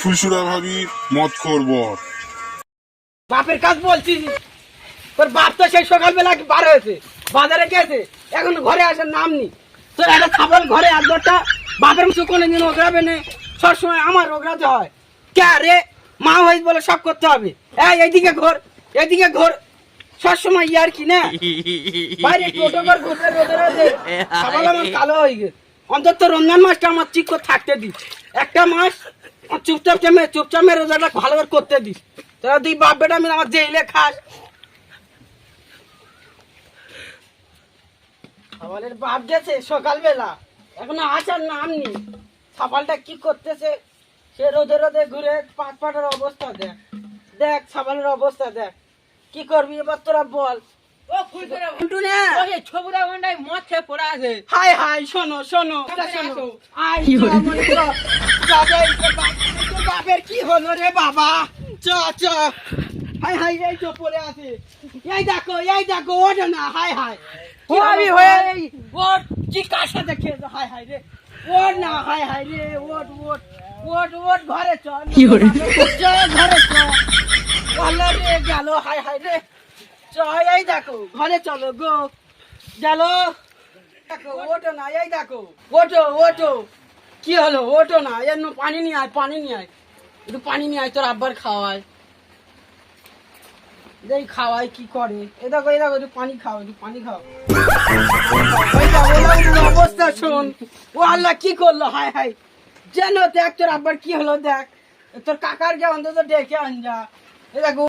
ফুলসুরা ভাবি মদ খোর বাপের কাজ বলছিস, তোর বাপ তো সেই সকালবেলা বার হয়েছে, বাজারে গেছে, এখন ঘরে আসার নাম নেই। তোর একটা ছাগল ঘরে এক দরটা বাপের মুখে কোনোদিন ওগরাবে না, সবসময় আমার ওগরাতে হয়। কে রে, মা হয়েছে বলে সব করতে হবে। এইদিকে ঘর, এদিকে ঘর, সবসময় ইয়ার কি না বাইরে টোটো করে ঘুরতে রোদে ছাগল আমার কালো হয়ে গেছে। অন্তত রমজান মাসটা আমার ঠিক করে থাকতে দিস, একটা মাস চুপচাপ রোজাটা ভালো করে করতে দিস। তোরা তুই বাপ বেটা মিলে আমার জেলে খাস। ছাগলের বাপ গেছে সকালবেলা, এখনো আসার নাম নেই। ছাগলটা কি করতেছে, সে রোদে রোদে ঘুরে পাটের অবস্থা দেখ, দেখ ছাগলের অবস্থা দেখ। কি করবি এবার তোরা বল। হাই হাই, শোনো শোনো শোনো, বাপের কি হলো রে বাবা, চ চ, হাই হাই, এই তো পড়ে আছে, এই দেখো ওঠে না, হাই হাই আমি হয়ে ওট কি কার সাথে খেয়েছো, হাই হাই রে ওট না, হাই হাই রে ওট ওট ওট ওট, ঘরে চল ঘরে চল, ভালো রে গেল, হাই হাই রে চল, এই দেখো ঘরে চলো গো, গেল দেখো, ওঠো না, এই দেখো ওঠো ওঠো, কি হলো ওঠো না, এর পানি নিয়ে আয়, পানি নিয়ে আয়, একটু পানি নিয়ে আয়, তোর আব্বার খাওয়ায়, এই খাওয়াই কি করে, এ দেখো একটু পানি খাও, একটু পানি খাও। অবস্থা শোন, ও আল্লাহ কি করলো, হাই হাই যেন, দেখ তোর আব্বার কি হলো, দেখ তোর কাকার কে অন্তত ডেকে আন যা, এ দেখো